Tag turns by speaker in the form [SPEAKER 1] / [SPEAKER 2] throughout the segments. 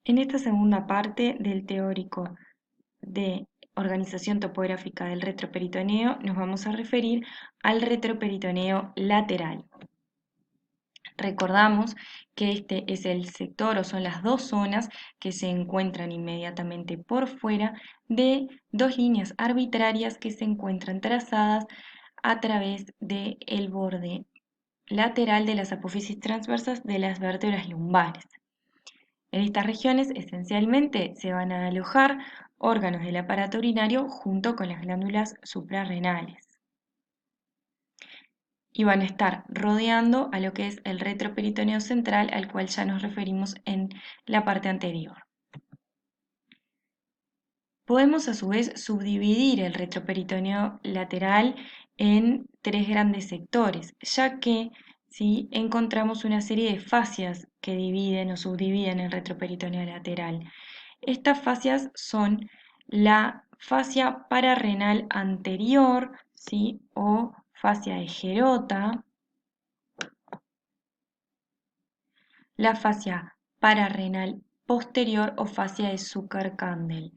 [SPEAKER 1] En esta segunda parte del teórico de organización topográfica del retroperitoneo nos vamos a referir al retroperitoneo lateral. Recordamos que este es el sector o son las dos zonas que se encuentran inmediatamente por fuera de dos líneas arbitrarias que se encuentran trazadas a través del borde lateral de las apófisis transversas de las vértebras lumbares. En estas regiones esencialmente se van a alojar órganos del aparato urinario junto con las glándulas suprarrenales y van a estar rodeando a lo que es el retroperitoneo central al cual ya nos referimos en la parte anterior. Podemos a su vez subdividir el retroperitoneo lateral en tres grandes sectores, ya que si encontramos una serie de fascias que dividen o subdividen el retroperitoneo lateral. Estas fascias son la fascia pararrenal anterior, ¿sí? O fascia de Gerota, la fascia pararrenal posterior o fascia de Zucker-Kandel,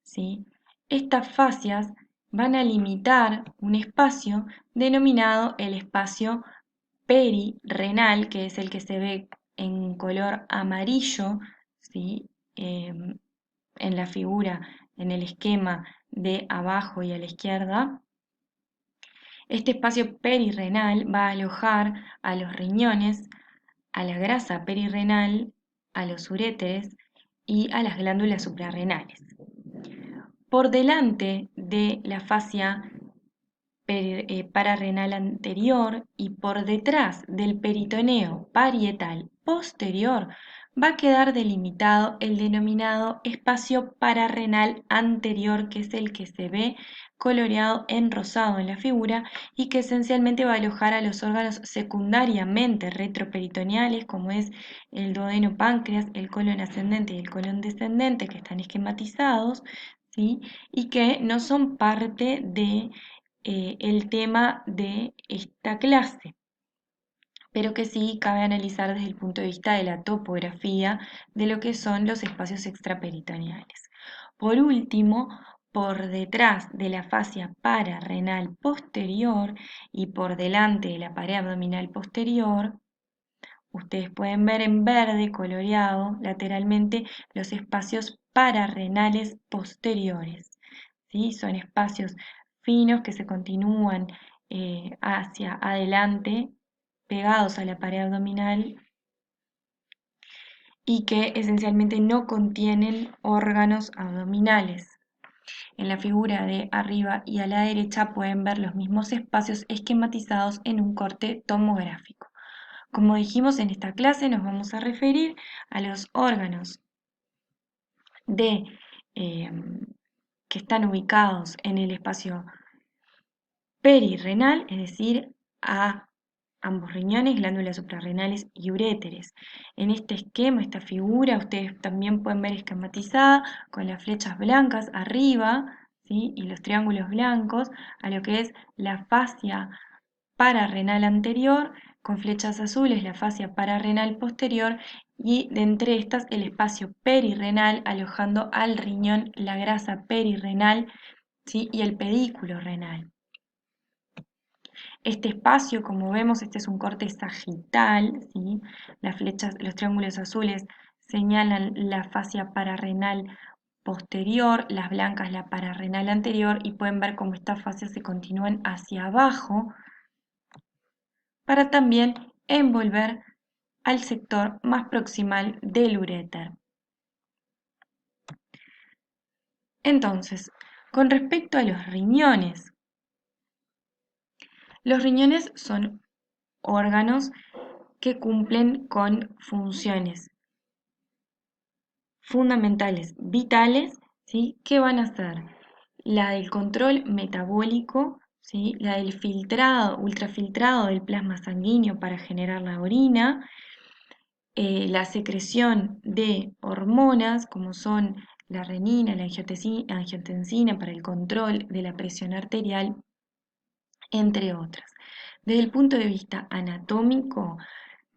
[SPEAKER 1] ¿sí? Estas fascias van a limitar un espacio denominado el espacio perirrenal, que es el que se ve en color amarillo, ¿sí? En la figura, en el esquema de abajo y a la izquierda. Este espacio perirrenal va a alojar a los riñones, a la grasa perirrenal, a los uréteres y a las glándulas suprarrenales. Por delante de la fascia pararrenal anterior y por detrás del peritoneo parietal posterior va a quedar delimitado el denominado espacio pararrenal anterior, que es el que se ve coloreado en rosado en la figura y que esencialmente va a alojar a los órganos secundariamente retroperitoneales, como es el duodeno páncreas, el colon ascendente y el colon descendente, que están esquematizados, ¿sí? Y que no son parte de el tema de esta clase, pero que sí cabe analizar desde el punto de vista de la topografía de lo que son los espacios extraperitoneales. Por último, por detrás de la fascia pararrenal posterior y por delante de la pared abdominal posterior, ustedes pueden ver en verde coloreado lateralmente los espacios pararrenales posteriores, ¿sí? Son espacios finos que se continúan hacia adelante, pegados a la pared abdominal y que esencialmente no contienen órganos abdominales. En la figura de arriba y a la derecha pueden ver los mismos espacios esquematizados en un corte tomográfico. Como dijimos en esta clase, nos vamos a referir a los órganos de, eh, que están ubicados en el espacio perirrenal, es decir, a ambos riñones, glándulas suprarrenales y uréteres. En este esquema, esta figura, ustedes también pueden ver esquematizada con las flechas blancas arriba, ¿sí? Y los triángulos blancos a lo que es la fascia pararrenal anterior, con flechas azules la fascia pararrenal posterior y de entre estas el espacio perirrenal alojando al riñón, la grasa perirrenal, ¿sí? Y el pedículo renal. Este espacio, como vemos, este es un corte sagital, ¿sí? Las flechas, los triángulos azules señalan la fascia pararrenal posterior, las blancas la pararrenal anterior y pueden ver cómo estas fascias se continúan hacia abajo para también envolver al sector más proximal del uréter. Entonces, con respecto a los riñones son órganos que cumplen con funciones fundamentales, vitales, ¿sí? Que van a ser la del control metabólico, ¿sí? La del filtrado, ultrafiltrado del plasma sanguíneo para generar la orina, la secreción de hormonas como son la renina, la angiotensina para el control de la presión arterial, entre otras. Desde el punto de vista anatómico,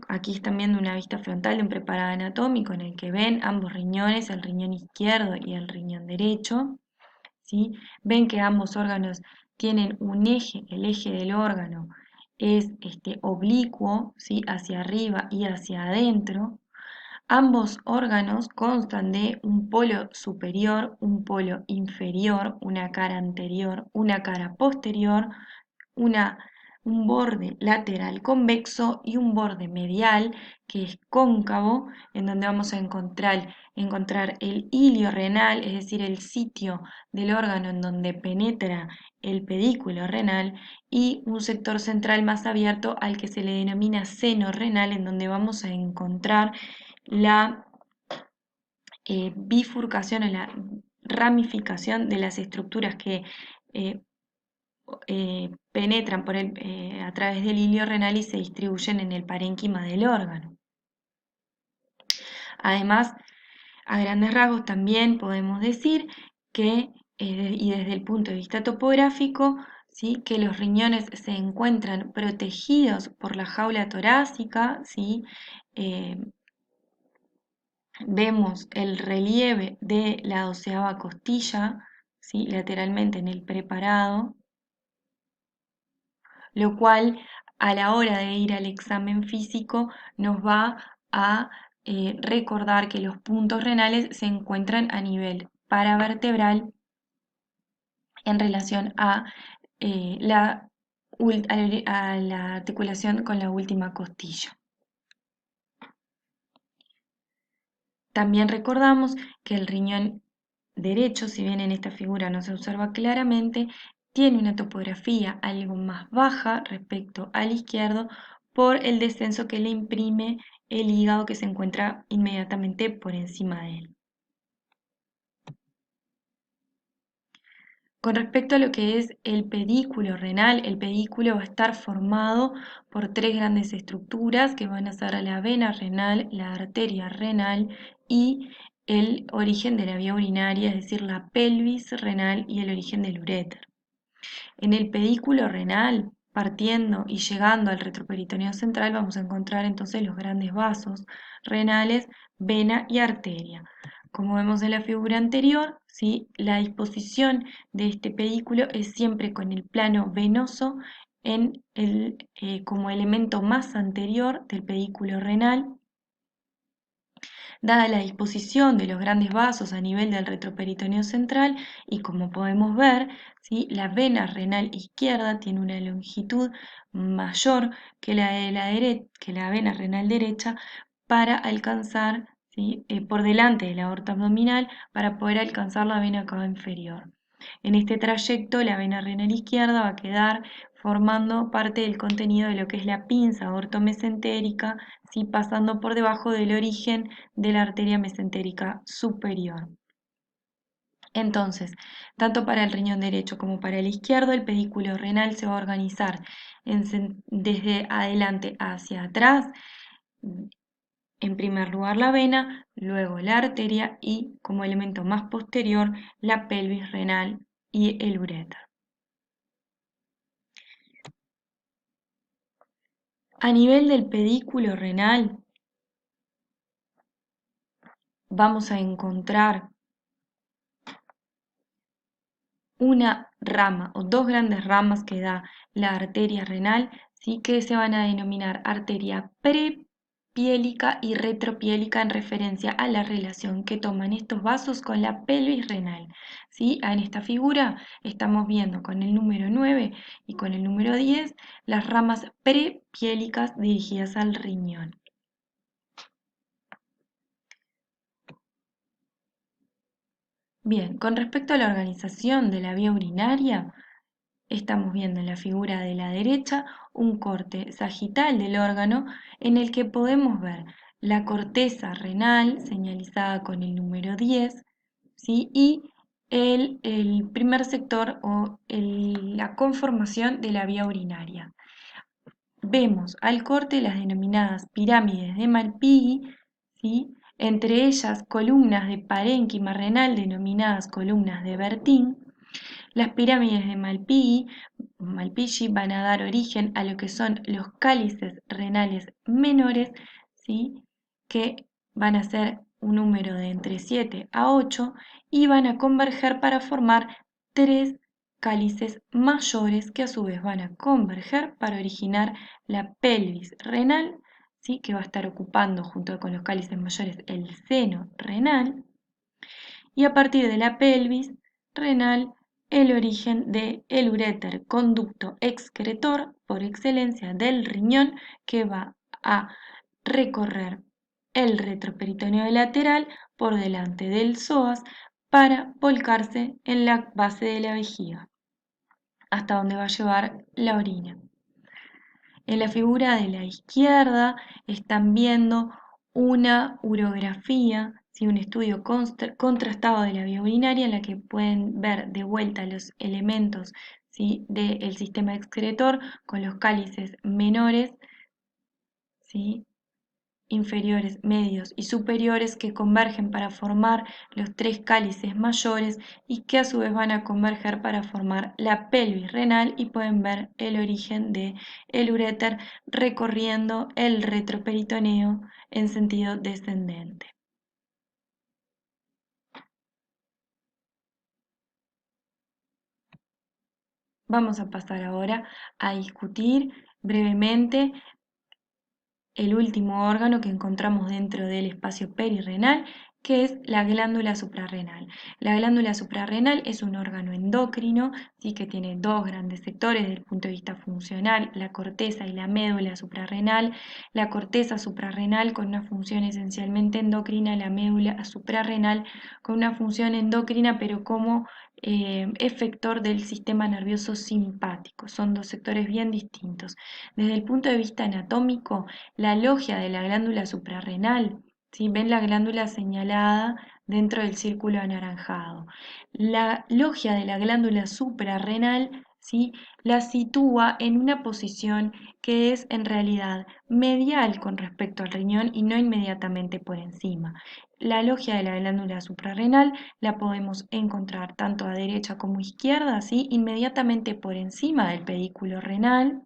[SPEAKER 1] aquí están viendo una vista frontal de un preparado anatómico en el que ven ambos riñones, el riñón izquierdo y el riñón derecho, ¿sí? Ven que ambos órganos tienen un eje, el eje del órgano es oblicuo, ¿sí? Hacia arriba y hacia adentro. Ambos órganos constan de un polo superior, un polo inferior, una cara anterior, una cara posterior, una, un borde lateral convexo y un borde medial que es cóncavo, en donde vamos a encontrar el hilio renal, es decir, el sitio del órgano en donde penetra el pedículo renal, y un sector central más abierto al que se le denomina seno renal, en donde vamos a encontrar la bifurcación o la ramificación de las estructuras que eh, penetran a través del hilio renal y se distribuyen en el parénquima del órgano. Además, a grandes rasgos también podemos decir que, y desde el punto de vista topográfico, ¿sí? Que los riñones se encuentran protegidos por la jaula torácica, ¿sí? Eh, Vemos el relieve de la 12ª costilla, ¿sí? Lateralmente en el preparado, lo cual a la hora de ir al examen físico nos va a recordar que los puntos renales se encuentran a nivel paravertebral en relación a la articulación con la última costilla. También recordamos que el riñón derecho, si bien en esta figura no se observa claramente, tiene una topografía algo más baja respecto al izquierdo por el descenso que le imprime el hígado que se encuentra inmediatamente por encima de él. Con respecto a lo que es el pedículo renal, el pedículo va a estar formado por tres grandes estructuras que van a ser la vena renal, la arteria renal y el origen de la vía urinaria, es decir, la pelvis renal y el origen del uréter. En el pedículo renal, partiendo y llegando al retroperitoneo central, vamos a encontrar entonces los grandes vasos renales, vena y arteria. Como vemos en la figura anterior, ¿sí? La disposición de este pedículo es siempre con el plano venoso como elemento más anterior del pedículo renal. Dada la disposición de los grandes vasos a nivel del retroperitoneo central, y como podemos ver, ¿sí? La vena renal izquierda tiene una longitud mayor que que la vena renal derecha para alcanzar, ¿sí? Por delante de la aorta abdominal para poder alcanzar la vena cava inferior. En este trayecto, la vena renal izquierda va a quedar formando parte del contenido de lo que es la pinza aortomesentérica, ¿sí? Pasando por debajo del origen de la arteria mesentérica superior. Entonces, tanto para el riñón derecho como para el izquierdo, el pedículo renal se va a organizar desde adelante hacia atrás. En primer lugar la vena, luego la arteria y, como elemento más posterior, la pelvis renal y el uréter. A nivel del pedículo renal, vamos a encontrar una rama o dos grandes ramas que da la arteria renal, ¿sí? Que se van a denominar arteria prepiélica y retropiélica en referencia a la relación que toman estos vasos con la pelvis renal, ¿sí? En esta figura estamos viendo con el número 9 y con el número 10 las ramas prepiélicas dirigidas al riñón. Bien, con respecto a la organización de la vía urinaria, estamos viendo en la figura de la derecha un corte sagital del órgano en el que podemos ver la corteza renal señalizada con el número 10, ¿sí? Y el primer sector o la conformación de la vía urinaria. Vemos al corte las denominadas pirámides de Malpighi, ¿sí? Entre ellas columnas de parénquima renal denominadas columnas de Bertin. Las pirámides de Malpighi Malpighi van a dar origen a lo que son los cálices renales menores, ¿sí? Que van a ser un número de entre 7 a 8 y van a converger para formar 3 cálices mayores que a su vez van a converger para originar la pelvis renal, ¿sí? Que va a estar ocupando junto con los cálices mayores el seno renal, y a partir de la pelvis renal el origen del uréter, conducto excretor por excelencia del riñón, que va a recorrer el retroperitoneo lateral por delante del psoas para volcarse en la base de la vejiga, hasta donde va a llevar la orina. En la figura de la izquierda están viendo una urografía, ¿sí? Un estudio contrastado de la vía urinaria en la que pueden ver de vuelta los elementos, ¿sí? Del sistema excretor con los cálices menores, ¿sí? Inferiores, medios y superiores que convergen para formar los 3 cálices mayores y que a su vez van a converger para formar la pelvis renal, y pueden ver el origen del uréter recorriendo el retroperitoneo en sentido descendente. Vamos a pasar ahora a discutir brevemente el último órgano que encontramos dentro del espacio perirrenal, que es la glándula suprarrenal. La glándula suprarrenal es un órgano endocrino, ¿sí? Que tiene 2 grandes sectores desde el punto de vista funcional, la corteza y la médula suprarrenal. La corteza suprarrenal con una función esencialmente endocrina, la médula suprarrenal con una función endocrina pero como efector del sistema nervioso simpático. Son 2 sectores bien distintos. Desde el punto de vista anatómico, la logia de la glándula suprarrenal, ¿sí? Ven la glándula señalada dentro del círculo anaranjado. La logia de la glándula suprarrenal, ¿sí? La sitúa en una posición que es en realidad medial con respecto al riñón y no inmediatamente por encima. La logia de la glándula suprarrenal la podemos encontrar tanto a derecha como a izquierda, ¿sí? Inmediatamente por encima del pedículo renal,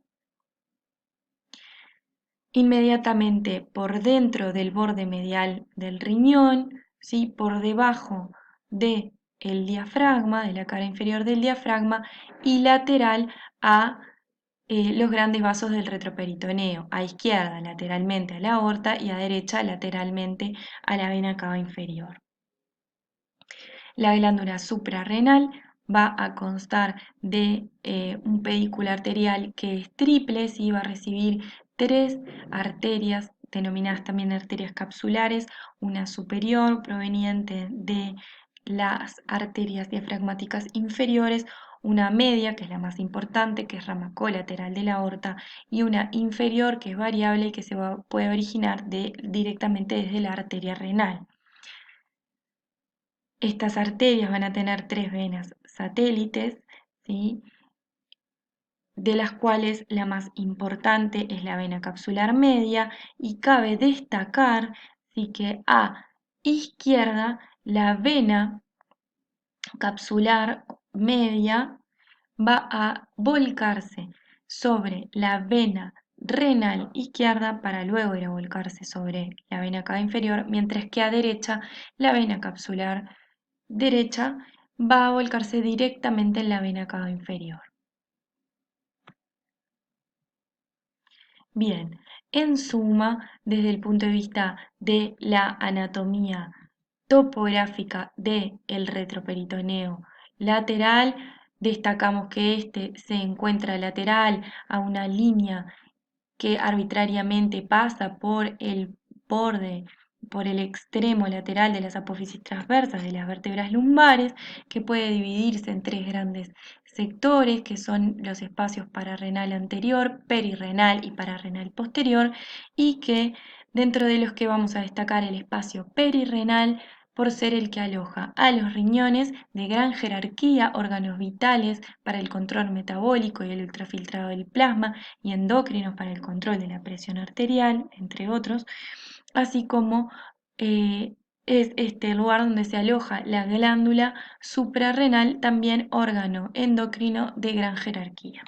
[SPEAKER 1] inmediatamente por dentro del borde medial del riñón, ¿sí? Por debajo del diafragma, de la cara inferior del diafragma, y lateral a los grandes vasos del retroperitoneo, a izquierda lateralmente a la aorta y a derecha lateralmente a la vena cava inferior. La glándula suprarrenal va a constar de un pedículo arterial que es triple, ¿sí? Va a recibir 3 arterias, denominadas también arterias capsulares, una superior proveniente de las arterias diafragmáticas inferiores, una media, que es la más importante, que es rama colateral de la aorta, y una inferior, que es variable y que puede originar directamente desde la arteria renal. Estas arterias van a tener 3 venas satélites, ¿sí? De las cuales la más importante es la vena capsular media, y cabe destacar, ¿sí? Que a izquierda la vena capsular media va a volcarse sobre la vena renal izquierda para luego ir a volcarse sobre la vena cava inferior, mientras que a derecha la vena capsular derecha va a volcarse directamente en la vena cava inferior. Bien, en suma, desde el punto de vista de la anatomía topográfica del retroperitoneo lateral, destacamos que este se encuentra lateral a una línea que arbitrariamente pasa por el borde, por el extremo lateral de las apófisis transversas de las vértebras lumbares, que puede dividirse en 3 grandes sectores, que son los espacios pararrenal anterior, perirrenal y pararrenal posterior, y que dentro de los que vamos a destacar el espacio perirrenal por ser el que aloja a los riñones de gran jerarquía, órganos vitales para el control metabólico y el ultrafiltrado del plasma, y endocrinos para el control de la presión arterial, entre otros, así como es este lugar donde se aloja la glándula suprarrenal, también órgano endocrino de gran jerarquía.